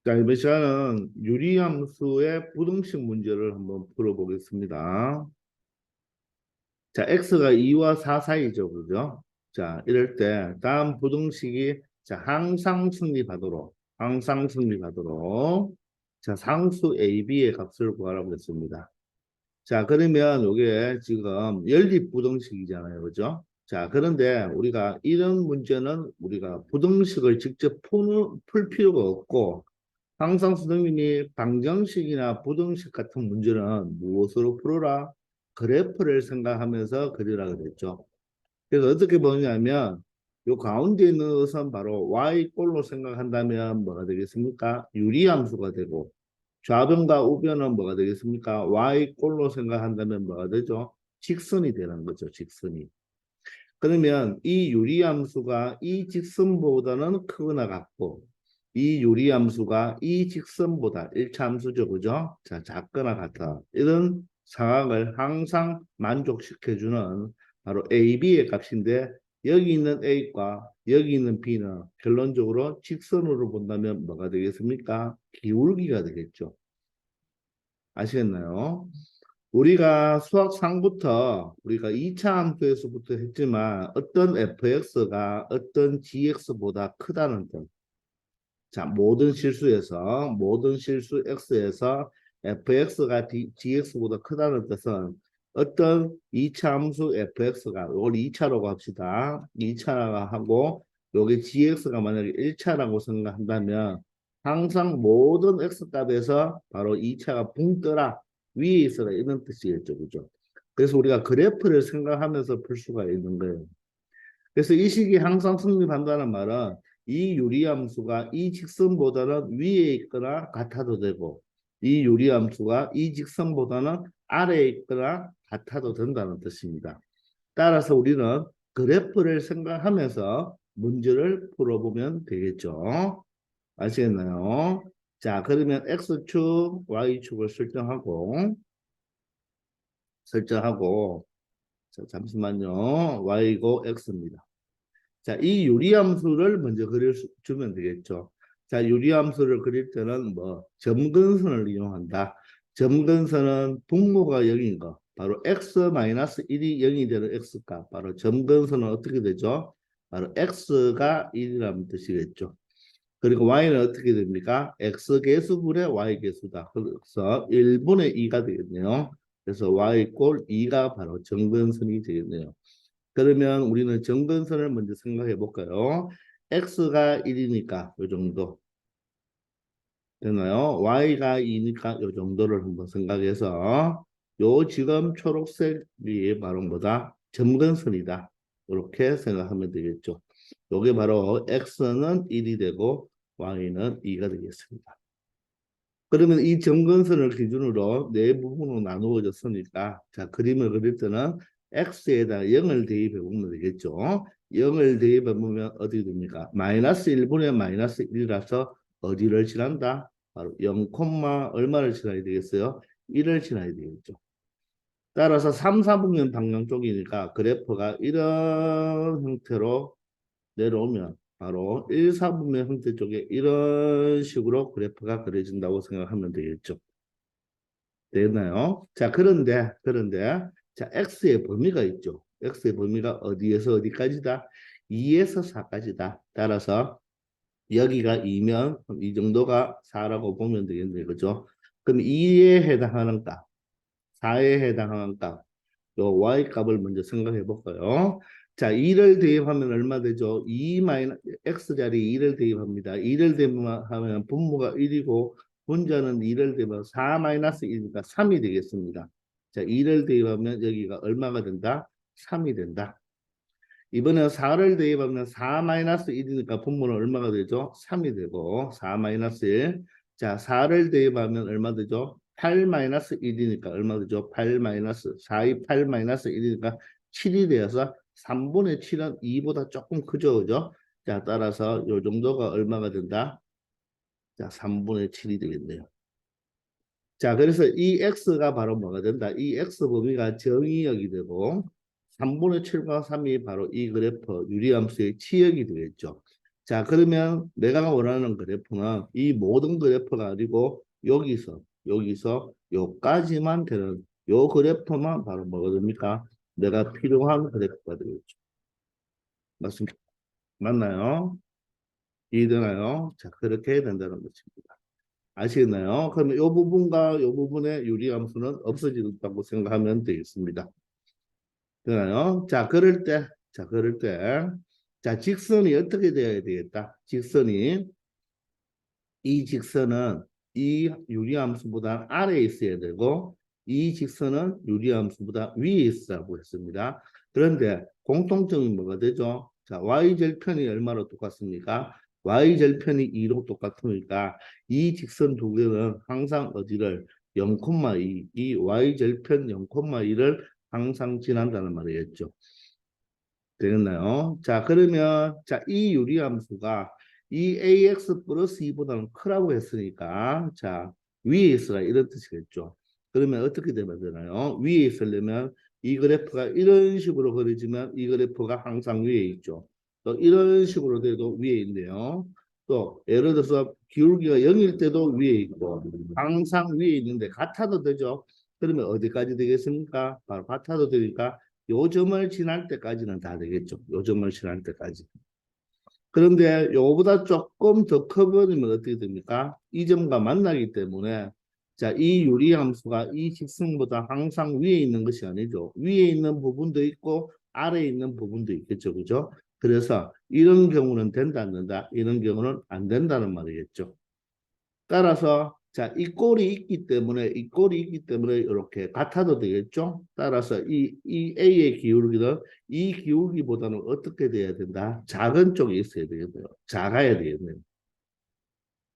자, 이번 시간은 유리함수의 부등식 문제를 한번 풀어보겠습니다. 자, x가 2와 4 사이죠, 그죠? 자, 이럴 때 다음 부등식이 자, 항상 승리하도록 자, 상수 a, b의 값을 구하라고 했습니다. 자, 그러면 이게 지금 연립 부등식이잖아요, 그죠? 자, 그런데 우리가 이런 문제는 우리가 부등식을 직접 풀 필요가 없고 항상 선생님이 방정식이나 부등식 같은 문제는 무엇으로 풀어라? 그래프를 생각하면서 그리라 그랬죠. 그래서 어떻게 보냐면 요 가운데 있는 것은 바로 y꼴로 생각한다면 뭐가 되겠습니까? 유리함수가 되고 좌변과 우변은 뭐가 되겠습니까? y꼴로 생각한다면 뭐가 되죠? 직선이 되는 거죠. 직선이. 그러면 이 유리함수가 이 직선보다는 크거나 같고 이 유리함수가 이 직선보다 1차 함수죠. 그죠? 자, 작거나 같아. 이런 상황을 항상 만족시켜주는 바로 A, B의 값인데 여기 있는 A과 여기 있는 B는 결론적으로 직선으로 본다면 뭐가 되겠습니까? 기울기가 되겠죠. 아시겠나요? 우리가 수학 상부터 우리가 2차 함수에서부터 했지만 어떤 fx가 어떤 gx보다 크다는 뜻. 자, 모든 실수 x에서 fx가 gx보다 크다는 뜻은 어떤 2차 함수 fx가 이걸 2차라고 합시다. 2차라고 하고 여기 gx가 만약에 1차라고 생각한다면 항상 모든 x 값에서 바로 2차가 붕 떠라 위에 있어라 이런 뜻이겠죠. 그죠? 그래서 우리가 그래프를 생각하면서 풀 수가 있는 거예요. 그래서 이 식이 항상 성립한다는 말은 이 유리함수가 이 직선보다는 위에 있거나 같아도 되고 이 유리함수가 이 직선보다는 아래에 있거나 같아도 된다는 뜻입니다. 따라서 우리는 그래프를 생각하면서 문제를 풀어보면 되겠죠. 아시겠나요? 자, 그러면 X축, Y축을 설정하고, 자, 잠시만요. Y고 X입니다. 자, 이 유리함수를 먼저 그려주면 되겠죠. 자, 유리함수를 그릴 때는 뭐 점근선을 이용한다. 점근선은 분모가 0인 거. 바로 x-1이 0이 되는 x값. 바로 점근선은 어떻게 되죠? 바로 x가 1이라는 뜻이겠죠. 그리고 y는 어떻게 됩니까? x개수분의 y개수다. 그래서 1분의 2가 되겠네요. 그래서 y 꼴 2가 바로 점근선이 되겠네요. 그러면 우리는 정근선을 먼저 생각해 볼까요? x가 1이니까 요 정도 되나요? y가 2니까 요 정도를 한번 생각해서 요 지금 초록색이 바로 뭐다? 점근선이다. 이렇게 생각하면 되겠죠. 요게 바로 x는 1이 되고 y는 2가 되겠습니다. 그러면 이 점근선을 기준으로 네 부분으로 나누어졌으니까 자 그림을 그릴 때는 x에다 0을 대입해 보면 되겠죠. 0을 대입해 보면 어디 됩니까? 마이너스 1분의 마이너스 1이라서 어디를 지난다? 바로 0, 얼마를 지나야 되겠어요? 1을 지나야 되겠죠. 따라서 3, 4분면 방향 쪽이니까 그래프가 이런 형태로 내려오면 바로 1, 4분면 형태 쪽에 이런 식으로 그래프가 그려진다고 생각하면 되겠죠. 되나요? 자, 그런데, 자, x의 범위가 있죠. x의 범위가 어디에서 어디까지다? 2에서 4까지다. 따라서 여기가 2면 이 정도가 4라고 보면 되겠네요. 그죠? 그럼 2에 해당하는 값, 4에 해당하는 값, 요 y 값을 먼저 생각해 볼까요? 자, 2를 대입하면 얼마 되죠? 2 x 자리에 2를 대입합니다. 2를 대입하면 분모가 1이고 분자는 2를 대입하면 4 1이니까 3이 되겠습니다. 자, 2를 대입하면 여기가 얼마가 된다? 3이 된다. 이번에 4를 대입하면 4 1이니까 분모는 얼마가 되죠? 3이 되고 4 1. 자, 4를 대입하면 얼마 되죠? 8 1이니까 얼마 되죠? 8 4이 8 1이니까 7이 되어서 3분의 7은 2보다 조금 크죠, 그죠? 자, 따라서 요 정도가 얼마가 된다? 자, 3분의 7이 되겠네요. 자, 그래서 이 x가 바로 뭐가 된다? 이 x 범위가 정의역이 되고 3분의 7과 3이 바로 이 그래프 유리함수의 치역이 되겠죠. 자, 그러면 내가 원하는 그래프는 이 모든 그래프가 아니고 여기서 요까지만 되는 요 그래프만 바로 뭐가 됩니까? 내가 필요한 그래프가 되겠죠. 맞습니까? 맞나요? 이해되나요? 자, 그렇게 해야 된다는 것입니다. 아시겠나요? 그러면 이 부분과 이 부분의 유리함수는 없어진다고 생각하면 되겠습니다. 되나요? 자, 직선이 어떻게 되어야 되겠다? 이 직선은 이 유리함수보다 아래에 있어야 되고, 이 직선은 유리함수보다 위에 있으라고 했습니다. 그런데 공통점이 뭐가 되죠? 자, y절편이 얼마로 똑같습니까? y절편이 2로 똑같으니까 이 직선 두 개는 항상 어디를 0,2, 이 y절편 0,2를 항상 지난다는 말이겠죠. 되겠나요? 자, 그러면 이 유리함수가 이 ax 플러스 2보다는 크라고 했으니까 자, 위에 있으라 이런 뜻이겠죠. 그러면 어떻게 되면 되나요? 위에 있으려면 이 그래프가 이런 식으로 그려지면 이 그래프가 항상 위에 있죠. 또 이런 식으로 돼도 위에 있네요. 또 예를 들어서 기울기가 0일 때도 위에 있고 항상 위에 있는데 같아도 되죠. 그러면 어디까지 되겠습니까? 바로 같아도 되니까 요 점을 지날 때까지는 다 되겠죠. 요 점을 지날 때까지. 그런데 요거보다 조금 더 커버리면 어떻게 됩니까? 이 점과 만나기 때문에 자, 이 유리함수가 이 직선보다 항상 위에 있는 것이 아니죠. 위에 있는 부분도 있고 아래에 있는 부분도 있겠죠. 그죠? 그래서 이런 경우는 된다, 안 된다? 이런 경우는 안 된다는 말이겠죠. 따라서 자, 이 꼴이 있기 때문에 이렇게 같아도 되겠죠. 따라서 이 A의 기울기는 이 기울기보다는 어떻게 돼야 된다? 작은 쪽에 있어야 되겠네요. 작아야 되겠네요.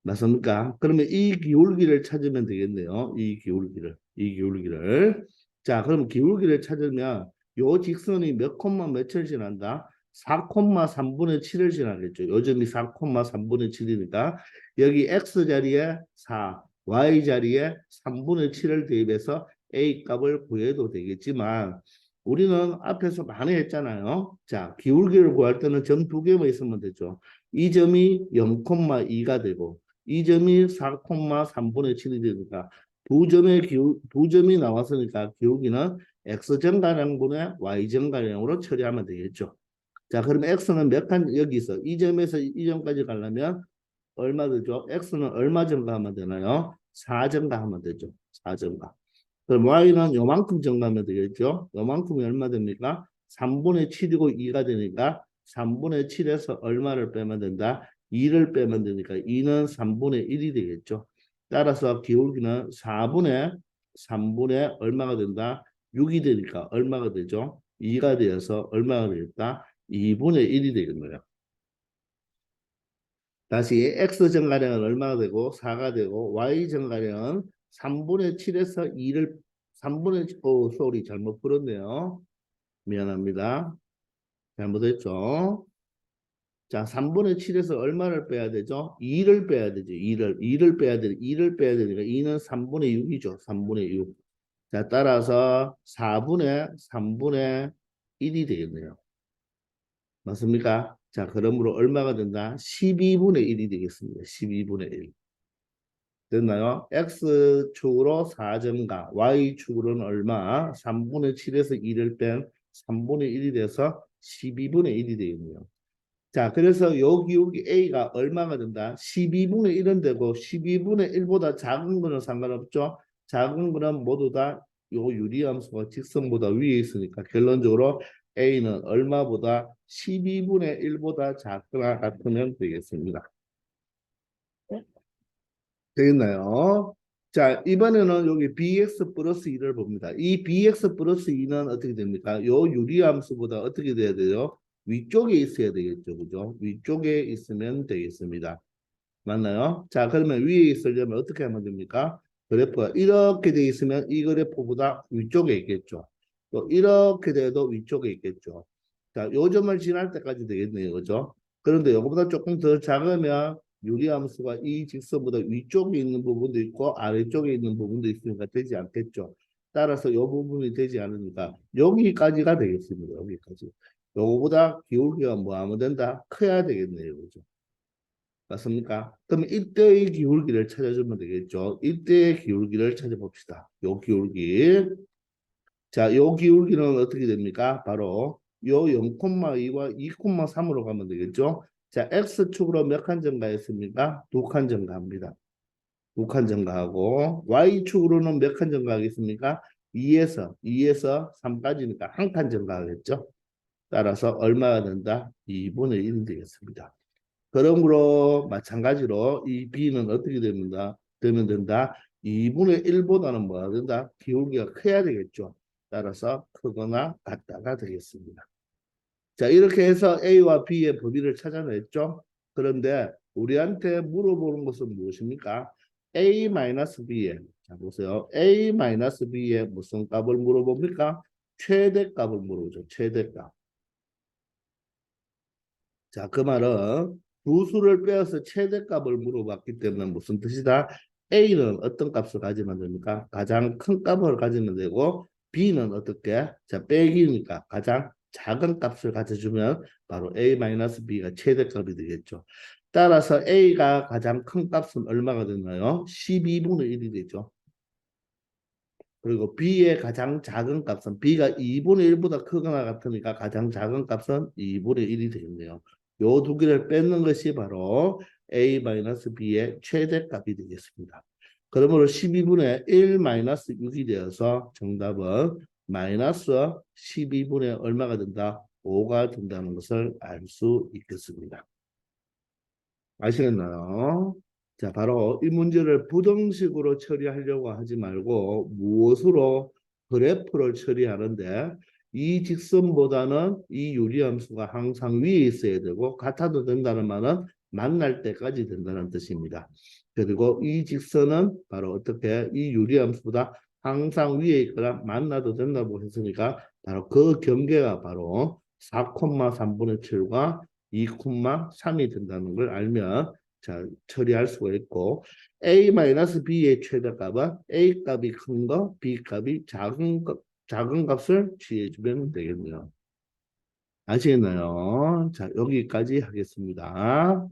맞습니까? 그러면 이 기울기를 찾으면 되겠네요. 이 기울기를. 자, 그럼 기울기를 찾으면 요 직선이 몇 콤마 몇을 지난다? 4,3분의 7을 지나겠죠. 요점이 4,3분의 7이니까 여기 x 자리에 4, y 자리에 3분의 7을 대입해서 a 값을 구해도 되겠지만 우리는 앞에서 많이 했잖아요. 자, 기울기를 구할 때는 점 두 개만 있으면 되죠. 이 점이 0,2가 되고 이 점이 4,3분의 7이 되니까 두 점이 나왔으니까 기울기는 x정가량분의 y정가량으로 처리하면 되겠죠. 자, 그럼 x는 몇 칸 여기 있어. 이 점에서 이 점까지 가려면 얼마 되죠? x는 얼마 증가하면 되나요? 4증가하면 되죠. 4증가. 그럼 y는 요만큼 증가하면 되겠죠? 요만큼이 얼마 됩니까? 3분의 7이고 2가 되니까 3분의 7에서 얼마를 빼면 된다? 2를 빼면 되니까 2는 3분의 1이 되겠죠. 따라서 기울기는 4분의 3분의 얼마가 된다? 6이 되니까 얼마가 되죠? 2가 되어서 얼마가 되겠다? 2분의 1이 되겠네요. 다시 x 정가량은 얼마가 되고 4가 되고 y 정가량은 3분의 7에서 2를 3분의 소리 잘못 풀었네요. 미안합니다. 잘못했죠. 자, 3분의 7에서 얼마를 빼야 되죠? 2를 빼야 되죠. 2를 빼야 되니까 2는 3분의 6이죠. 3분의 6. 자, 따라서 3분의 1이 되겠네요. 맞습니까? 자, 그러므로 얼마가 된다? 12분의 1이 되겠습니다. 12분의 1. 됐나요? X축으로 4점가, Y축으로는 얼마? 3분의 7에서 2를 뺀 3분의 1이 돼서 12분의 1이 되겠네요. 자, 그래서 요 기울기 A가 얼마가 된다? 12분의 1은 되고 12분의 1보다 작은 거는 상관없죠. 작은 거는 모두 다 요 유리함수가 직선보다 위에 있으니까 결론적으로 A는 얼마보다 12분의 1보다 작거나 같으면 되겠습니다. 되겠나요? 자, 이번에는 여기 bx 플러스 2를 봅니다. 이 bx 플러스 2는 어떻게 됩니까? 요 유리함수보다 어떻게 돼야 돼요? 위쪽에 있어야 되겠죠. 그죠? 위쪽에 있으면 되겠습니다. 맞나요? 자, 그러면 위에 있으려면 어떻게 하면 됩니까? 그래프가 이렇게 돼 있으면 이 그래프보다 위쪽에 있겠죠. 또 이렇게 돼도 위쪽에 있겠죠. 자, 요 점을 지날 때까지 되겠네요. 그죠? 그런데 이거보다 조금 더 작으면 유리함수가 이 직선보다 위쪽에 있는 부분도 있고 아래쪽에 있는 부분도 있으니까 되지 않겠죠. 따라서 이 부분이 되지 않으니까 여기까지가 되겠습니다. 여기까지. 요거보다 기울기가 뭐 하면 된다? 커야 되겠네요. 그죠? 맞습니까? 그럼 이때의 기울기를 찾아주면 되겠죠. 이때의 기울기를 찾아봅시다. 요 기울기. 자, 요 기울기는 어떻게 됩니까? 바로 요 0,2와 2,3으로 가면 되겠죠. 자, X축으로 몇 칸 증가했습니까? 2칸 증가합니다. 2칸 증가하고 Y축으로는 몇 칸 증가하겠습니까? 2에서 3까지니까 한 칸 증가하겠죠. 따라서 얼마가 된다? 2분의 1이 되겠습니다. 그러므로 마찬가지로 이 B는 어떻게 됩니다? 되면 된다? 2분의 1보다는 뭐가 된다? 기울기가 커야 되겠죠. 따라서 크거나 같다가 되겠습니다. 자, 이렇게 해서 A와 B의 범위를 찾아냈죠. 그런데 우리한테 물어보는 것은 무엇입니까? A-B에, 자, 보세요. A-B의 무슨 값을 물어봅니까? 최대값을 물어보죠. 최대값. 자, 그 말은 두 수를 빼어서 최대값을 물어봤기 때문에 무슨 뜻이다? A는 어떤 값을 가지면 됩니까? 가장 큰 값을 가지면 되고 B는 어떻게? 자, 빼기니까 가장 작은 값을 가져주면 바로 A-B가 최대값이 되겠죠. 따라서 A가 가장 큰 값은 얼마가 되나요? 12분의 1이 되죠. 그리고 B의 가장 작은 값은 B가 2분의 1보다 크거나 같으니까 가장 작은 값은 2분의 1이 되겠네요. 요 두 개를 뺏는 것이 바로 A-B의 최대값이 되겠습니다. 그러므로 12분의 1-6이 되어서 정답은 마이너스 12분의 얼마가 된다? 5가 된다는 것을 알 수 있겠습니다. 아시겠나요? 자, 바로 이 문제를 부등식으로 처리하려고 하지 말고 무엇으로 그래프를 처리하는데 이 직선보다는 이 유리함수가 항상 위에 있어야 되고 같아도 된다는 말은 만날 때까지 된다는 뜻입니다. 그리고 이 직선은 바로 어떻게 이 유리함수보다 항상 위에 있거나 만나도 된다고 했으니까 바로 그 경계가 바로 4,3분의 7과 2,3이 된다는 걸 알면 자, 처리할 수가 있고 A-B의 최대값은 A 값이 큰 거, B 값이 작은 값을 취해주면 되겠네요. 아시겠나요? 자, 여기까지 하겠습니다.